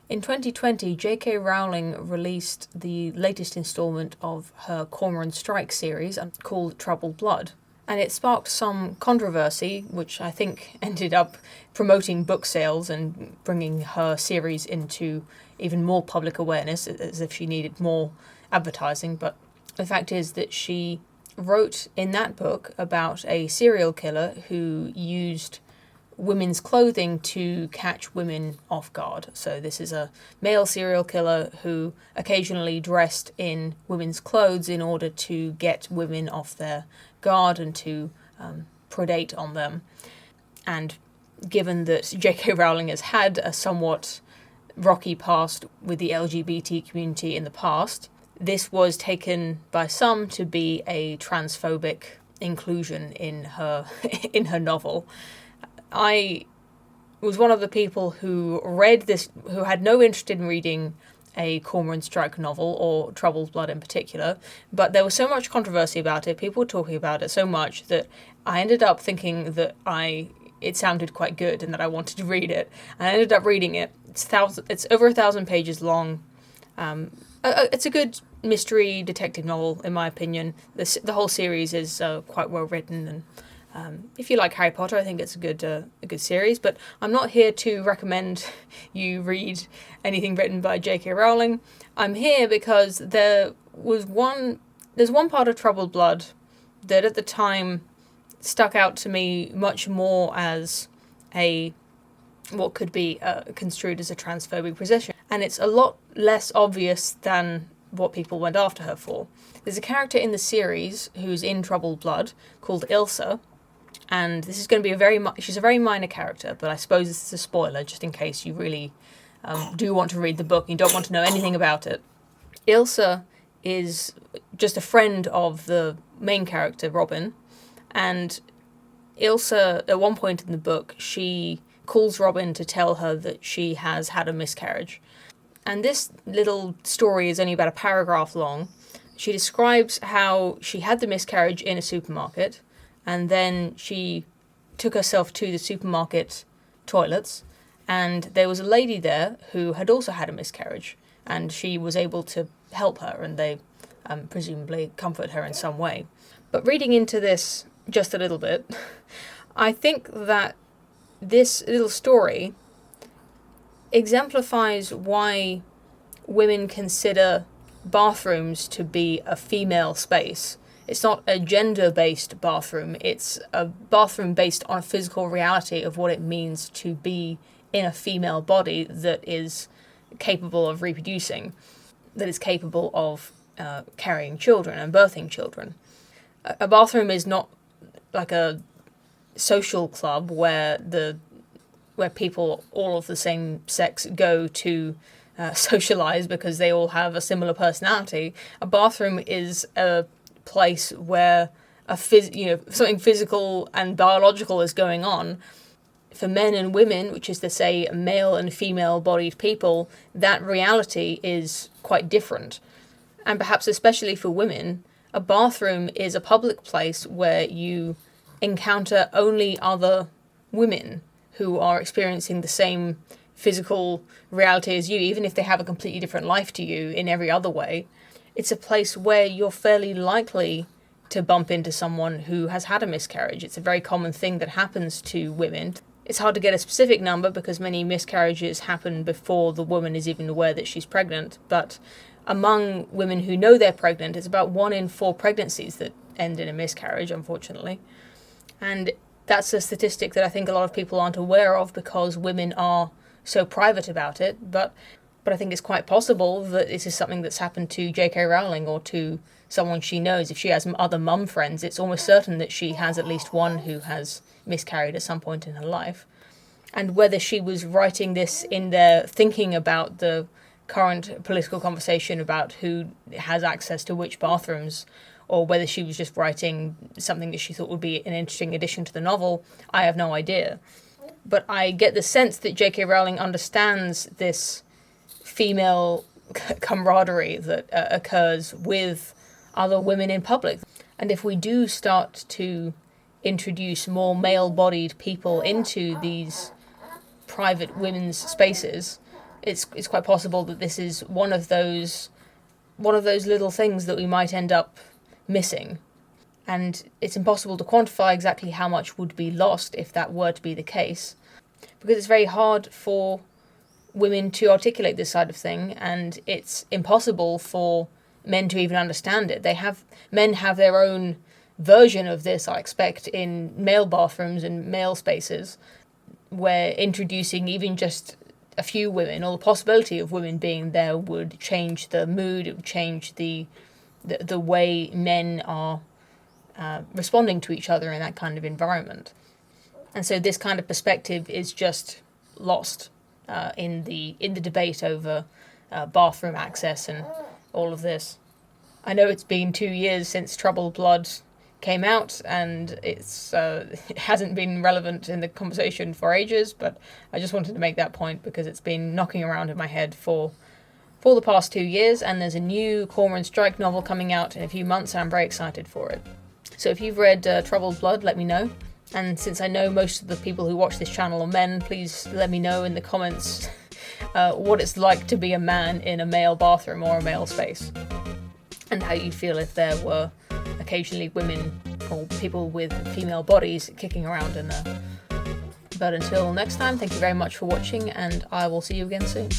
In 2020, J.K. Rowling released the latest installment of her Cormoran Strike series called Troubled Blood. And it sparked some controversy, which I think ended up promoting book sales and bringing her series into even more public awareness, as if she needed more advertising. But the fact is that she wrote in that book about a serial killer who used women's clothing to catch women off guard. So this is a male serial killer who occasionally dressed in women's clothes in order to get women off their guard and to predate on them. And given that J.K. Rowling has had a somewhat rocky past with the LGBT community in the past, this was taken by some to be a transphobic inclusion in her novel. I was one of the people who read this, who had no interest in reading a Cormoran Strike novel, or Troubled Blood in particular, but there was so much controversy about it, people were talking about it so much, that I ended up thinking that it sounded quite good and that I wanted to read it. And I ended up reading it. It's over 1,000 pages long. It's a good mystery detective novel, in my opinion. The whole series is quite well written, and if you like Harry Potter, I think it's a good series. But I'm not here to recommend you read anything written by J.K. Rowling. I'm here because there's one part of Troubled Blood that at the time stuck out to me much more as what could be construed as a transphobic position. And it's a lot less obvious than what people went after her for. There's a character in the series who's in Troubled Blood called Ilsa, and this is going to be she's a very minor character, but I suppose this is a spoiler just in case you really do want to read the book and you don't want to know anything about it. Ilsa is just a friend of the main character, Robin, and Ilsa, at one point in the book, she calls Robin to tell her that she has had a miscarriage. And this little story is only about a paragraph long. She describes how she had the miscarriage in a supermarket, and then she took herself to the supermarket toilets, and there was a lady there who had also had a miscarriage, and she was able to help her, and they presumably comfort her in some way. But reading into this just a little bit, I think that this little story exemplifies why women consider bathrooms to be a female space. It's not a gender-based bathroom, it's a bathroom based on a physical reality of what it means to be in a female body that is capable of reproducing, that is capable of carrying children and birthing children. A bathroom is not like a social club where people all of the same sex go to socialize because they all have a similar personality. A bathroom is a place where something physical and biological is going on. For men and women, which is to say male and female bodied people, that reality is quite different. And perhaps especially for women, a bathroom is a public place where you encounter only other women who are experiencing the same physical reality as you, even if they have a completely different life to you in every other way. It's a place where you're fairly likely to bump into someone who has had a miscarriage. It's a very common thing that happens to women. It's hard to get a specific number because many miscarriages happen before the woman is even aware that she's pregnant, but among women who know they're pregnant, it's about 1 in 4 pregnancies that end in a miscarriage, unfortunately. And that's a statistic that I think a lot of people aren't aware of because women are so private about it, but I think it's quite possible that this is something that's happened to J.K. Rowling or to someone she knows. If she has other mum friends, it's almost certain that she has at least one who has miscarried at some point in her life. And whether she was writing this in there thinking about the current political conversation about who has access to which bathrooms, or whether she was just writing something that she thought would be an interesting addition to the novel, I have no idea. But I get the sense that J.K. Rowling understands this female camaraderie that occurs with other women in public. And if we do start to introduce more male-bodied people into these private women's spaces, it's quite possible that this is one of those little things that we might end up missing. And it's impossible to quantify exactly how much would be lost if that were to be the case, because it's very hard for women to articulate this side of thing, and it's impossible for men to even understand it. Men have their own version of this, I expect, in male bathrooms and male spaces, where introducing even just a few women, or the possibility of women being there, would change the mood, it would change the way men are responding to each other in that kind of environment. And so this kind of perspective is just lost in the debate over bathroom access and all of this. I know it's been 2 years since Troubled Blood came out, and it hasn't been relevant in the conversation for ages, but I just wanted to make that point because it's been knocking around in my head for the past 2 years, and there's a new Cormoran Strike novel coming out in a few months, and I'm very excited for it. So if you've read Troubled Blood, let me know. And since I know most of the people who watch this channel are men, please let me know in the comments what it's like to be a man in a male bathroom or a male space, and how you'd feel if there were occasionally women or people with female bodies kicking around in there. But until next time, thank you very much for watching, and I will see you again soon.